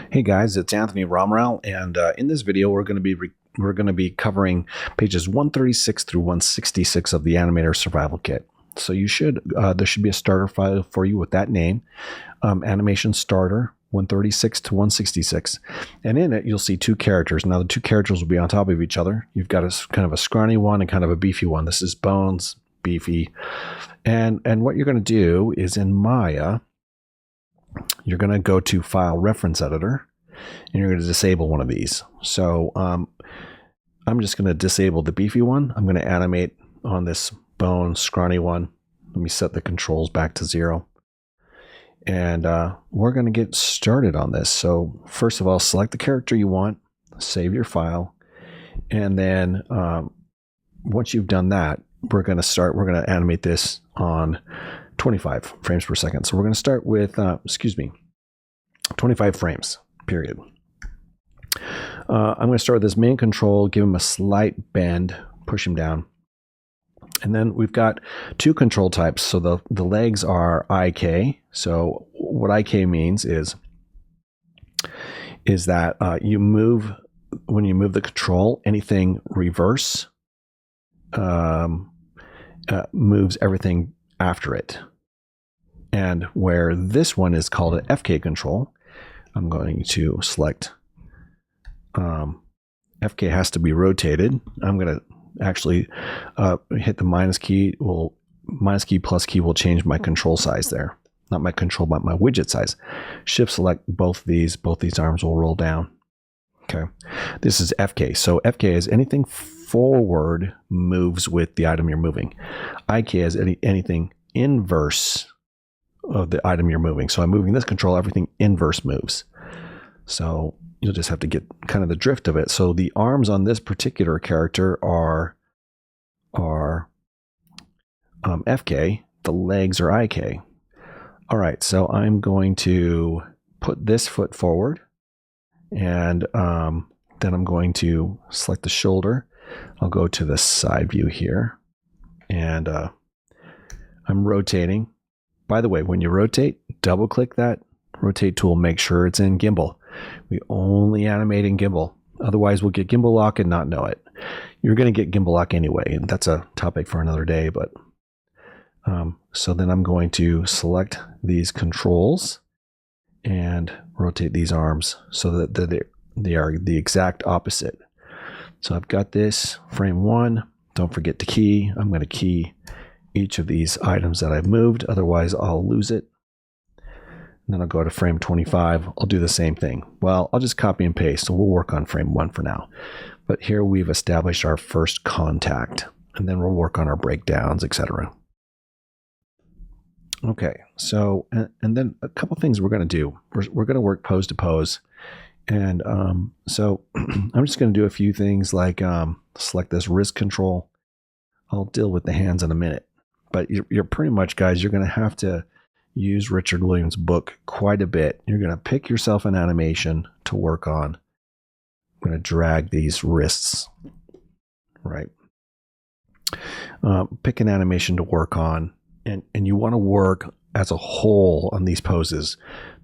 Hey guys, it's Anthony Romrell, and in this video we're going to be covering pages 136 through 166 of the Animator Survival Kit. So there should be a starter file for you with that name, Animation Starter 136 to 166, and in it you'll see two characters. Now the two characters will be on top of each other. You've got a kind of a scrawny one and kind of a beefy one. This is Bones, beefy, and what you're going to do is in Maya. You're going to go to File Reference Editor, and you're going to disable one of these. So I'm just going to disable the beefy one. I'm going to animate on this bone scrawny one. Let me set the controls back to 0. And we're going to get started on this. So first of all, select the character you want, save your file, and then once you've done that, we're going to animate this on 25 frames per second. So we're going to start with, 25 frames, period. I'm going to start with this main control, give him a slight bend, push him down. And then we've got two control types. So the legs are IK. So what IK means is that when you move the control, anything reverse moves everything after it. And where this one is called an FK control, I'm going to select FK has to be rotated. I'm going to actually hit the minus key. Minus key plus key will change my control size there. Not my control, but my widget size. Shift select both these arms will roll down. Okay. This is FK. So FK is anything forward moves with the item you're moving. IK is anything inverse of the item you're moving. So I'm moving this control, everything inverse moves. So you'll just have to get kind of the drift of it. So the arms on this particular character are FK, the legs are IK. All right, so I'm going to put this foot forward, and then I'm going to select the shoulder. I'll go to the side view here, and I'm rotating. By the way, when you rotate, double click that rotate tool, make sure it's in gimbal. We only animate in gimbal. Otherwise, we'll get gimbal lock and not know it. You're going to get gimbal lock anyway, and that's a topic for another day. But so then I'm going to select these controls and rotate these arms so that they are the exact opposite. So I've got this frame 1. Don't forget to key. I'm going to key each of these items that I've moved. Otherwise, I'll lose it. And then I'll go to frame 25. I'll do the same thing. Well, I'll just copy and paste. So we'll work on frame 1 for now. But here we've established our first contact. And then we'll work on our breakdowns, etc. Okay, so, and then a couple things we're going to do. We're going to work pose to pose. And so I'm just going to do a few things like select this wrist control. I'll deal with the hands in a minute. But you're pretty much, guys, you're going to have to use Richard Williams' book quite a bit. You're going to pick yourself an animation to work on. I'm going to drag these wrists, right? Pick an animation to work on. And you want to work as a whole on these poses.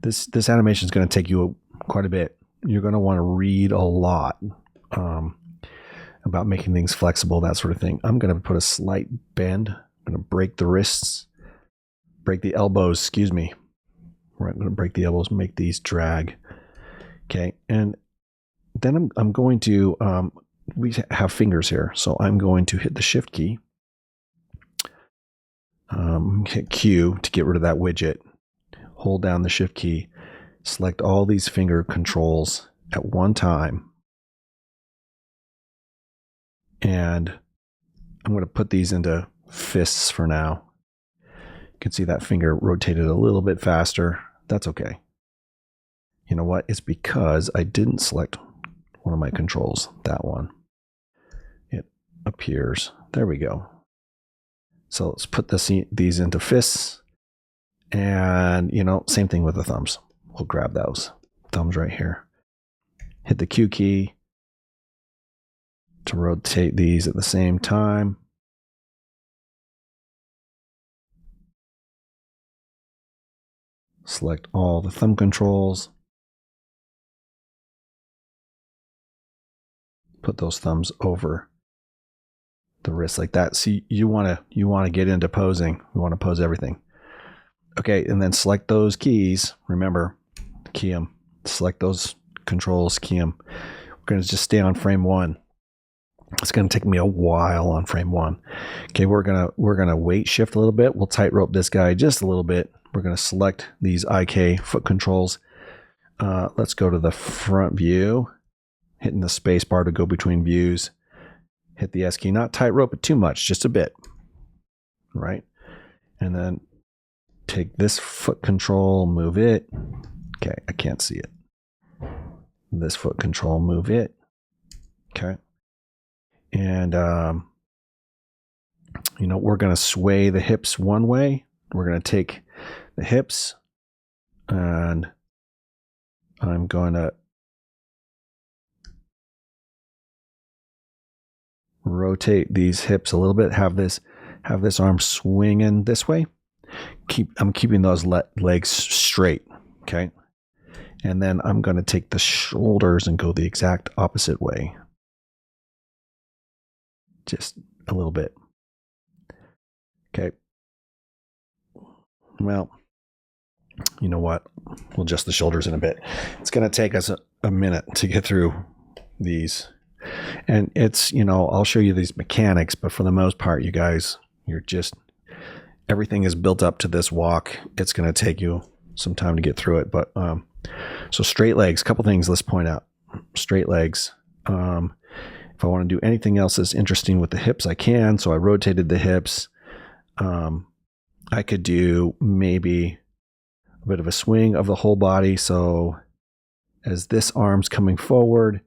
This animation is going to take you quite a bit. You're going to want to read a lot about making things flexible, that sort of thing. I'm going to put a slight bend. I'm going to break the wrists, break the elbows, excuse me. Right, I'm going to break the elbows, make these drag. Okay, and then I'm going to, we have fingers here, so I'm going to hit the shift key. Hit Q to get rid of that widget. Hold down the shift key. Select all these finger controls at one time. And I'm going to put these into fists for now. You can see that finger rotated a little bit faster. That's okay. You know what? It's because I didn't select one of my controls, that one. It appears. There we go. So let's put these into fists. And, same thing with the thumbs. We'll grab those thumbs right here. Hit the Q key to rotate these at the same time. Select all the thumb controls. put those thumbs over the wrist like that. See, you want to get into posing. You want to pose everything. Okay, and then select those keys. Remember, key them. Select those controls, key them. We're going to just stay on frame 1. It's going to take me a while on frame 1. Okay, we're gonna weight shift a little bit. We'll tightrope this guy just a little bit. We're going to select these IK foot controls. Let's go to the front view, hitting the space bar to go between views. Hit the S key, not tightrope it too much, just a bit, right? And then take this foot control, move it. Okay, I can't see it. This foot control, move it. Okay. And, we're going to sway the hips one way. We're going to take the hips and I'm going to rotate these hips a little bit. Have this arm swinging this way. I'm keeping those legs straight. Okay. And then I'm going to take the shoulders and go the exact opposite way. Just a little bit. Okay. Well, you know what? We'll adjust the shoulders in a bit. It's going to take us a minute to get through these. And it's, I'll show you these mechanics, but for the most part, you guys, everything is built up to this walk. It's going to take you some time to get through it. But, so straight legs, a couple things let's point out. Straight legs. If I want to do anything else that's interesting with the hips, I can. So I rotated the hips. I could do maybe a bit of a swing of the whole body. So as this arm's coming forward,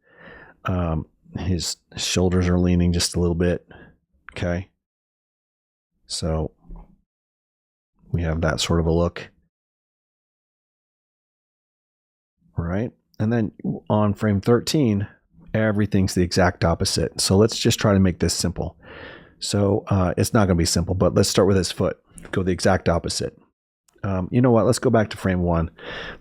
his shoulders are leaning just a little bit. Okay. So we have that sort of a look. All right. And then on frame 13, everything's the exact opposite. So let's just try to make this simple. So it's not going to be simple, but let's start with his foot. Go the exact opposite. You know what? Let's go back to frame 1.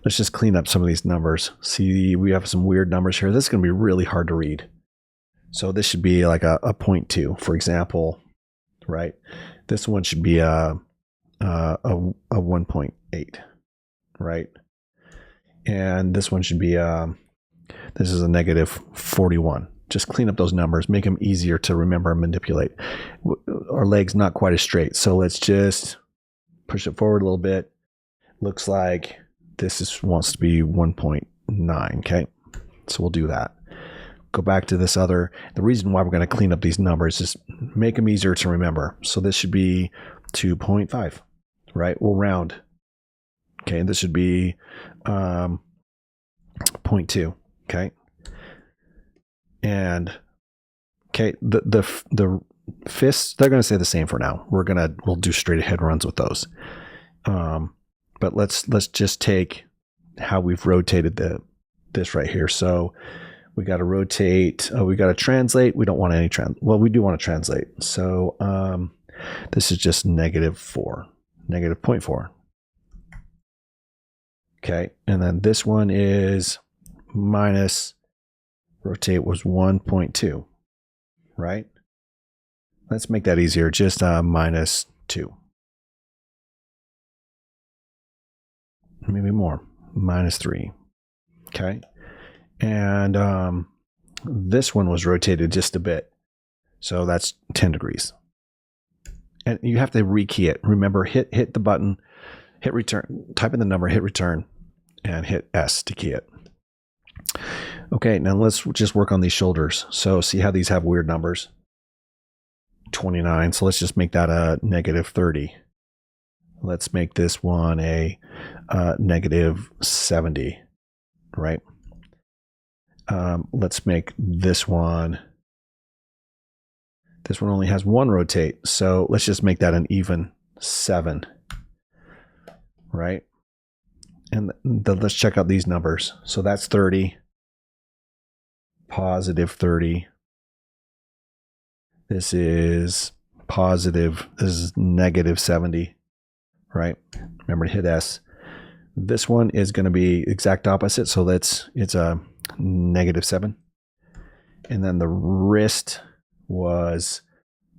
Let's just clean up some of these numbers. See, we have some weird numbers here. This is going to be really hard to read. So this should be like a 0.2, for example, right? This one should be a 1.8, right? And this one should be this is a negative 41. Just clean up those numbers, make them easier to remember and manipulate. Our leg's not quite as straight, so let's just push it forward a little bit. Looks like this wants to be 1.9, okay? So we'll do that. Go back to this other. The reason why we're going to clean up these numbers is make them easier to remember. So this should be 2.5, right? We'll round. Okay, this should be 0.2, okay? And okay, the fists, they're going to stay the same for now. We'll do straight ahead runs with those. But let's just take how we've rotated this right here. So we got to rotate. We got to translate. We don't want any well, we do want to translate. So this is just -4, -0.4. Okay, and then this one is minus. Rotate was 1.2, right? Let's make that easier. Just -2. Maybe more. -3. Okay. And this one was rotated just a bit. So that's 10 degrees. And you have to rekey it. Remember, hit the button, hit return, type in the number, hit return, and hit S to key it. Okay, now let's just work on these shoulders. So see how these have weird numbers? 29. So let's just make that a -30. Let's make this one a -70, right? Let's make this one. This one only has one rotate. So let's just make that an even 7, right? And let's check out these numbers. So that's 30. +30. This is positive. This is -70, right? Remember to hit S. This one is going to be exact opposite. So it's a -7. And then the wrist was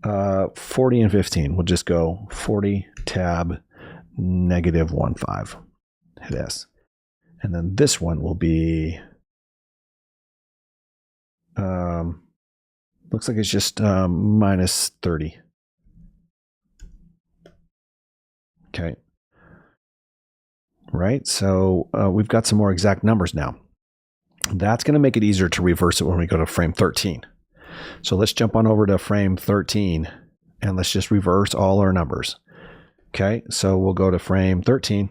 40 and 15. We'll just go 40 tab -15. Hit S. And then this one will be, looks like it's just -30. Okay. Right. So we've got some more exact numbers now. That's going to make it easier to reverse it when we go to frame 13. So let's jump on over to frame 13 and let's just reverse all our numbers. Okay, so we'll go to frame 13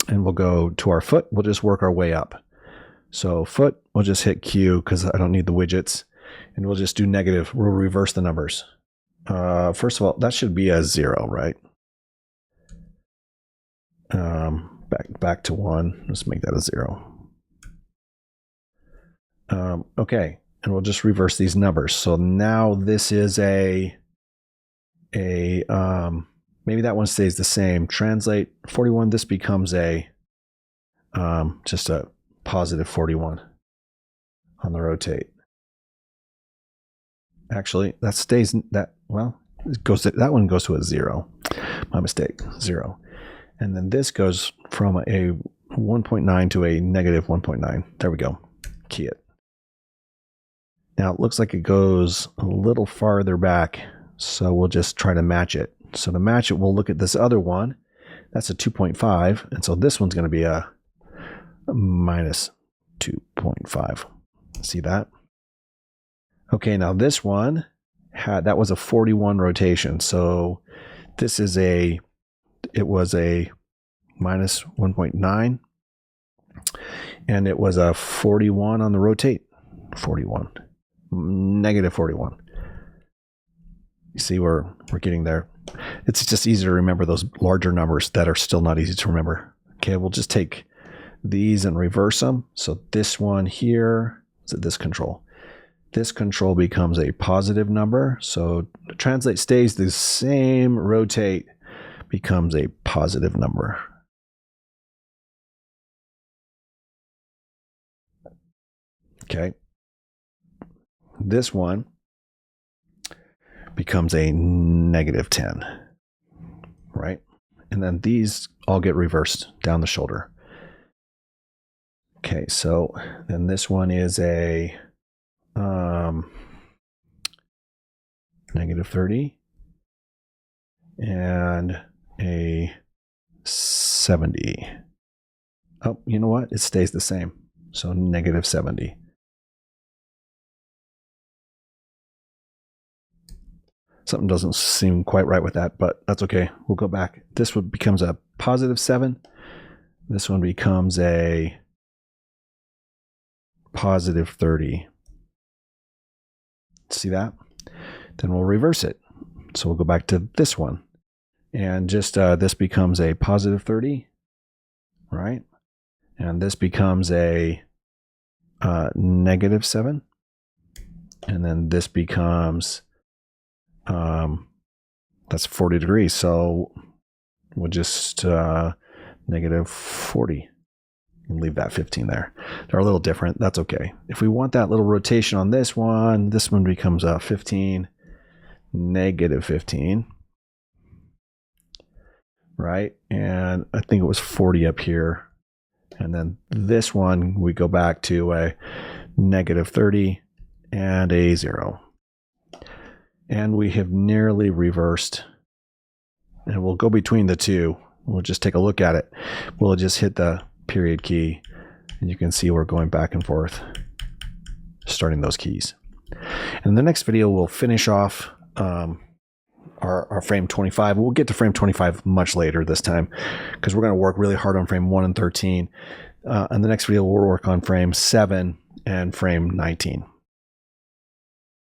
and we'll go to our foot. We'll just work our way up. So foot, we'll just hit Q because I don't need the widgets. And we'll just do negative. We'll reverse the numbers. First of all, that should be a 0, right? Back to 1. Let's make that a 0. Okay, and we'll just reverse these numbers. So now this is maybe that one stays the same. Translate 41. This becomes just a +41 on the rotate. Actually, that stays that that one goes to a 0. My mistake, 0. And then this goes from a 1.9 to a -1.9. There we go. Key it. Now it looks like it goes a little farther back, so we'll just try to match it. So to match it, we'll look at this other one. That's a 2.5, and so this one's going to be a -2.5. See that? Okay, now this one that was a 41 rotation, so this is it was a -1.9, and it was a 41 on the rotate. 41. -41. You see, we're getting there. It's just easy to remember those larger numbers that are still not easy to remember. Okay, we'll just take these and reverse them. So this one here, is it this control? This control becomes a positive number. So translate stays the same, rotate becomes a positive number. Okay. This one becomes a -10, right? And then these all get reversed down the shoulder. Okay, so then this one is a -30 and a 70. Oh, you know what? It stays the same. So -70. Something doesn't seem quite right with that, but that's okay. We'll go back. This one becomes a +7. This one becomes a +30. See that? Then we'll reverse it. So we'll go back to this one. And just this becomes a +30, right? And this becomes a -7. And then this becomes that's 40 degrees, so we'll just -40 and leave that 15 there. They're a little different. That's okay. If we want that little rotation on this one becomes a 15, -15, right? And I think it was 40 up here. And then this one, we go back to a -30 and a 0. And we have nearly reversed. And we'll go between the two. We'll just take a look at it. We'll just hit the period key. And you can see we're going back and forth, starting those keys. In the next video, we'll finish off our frame 25. We'll get to frame 25 much later this time, because we're going to work really hard on frame 1 and 13. In the next video, we'll work on frame 7 and frame 19.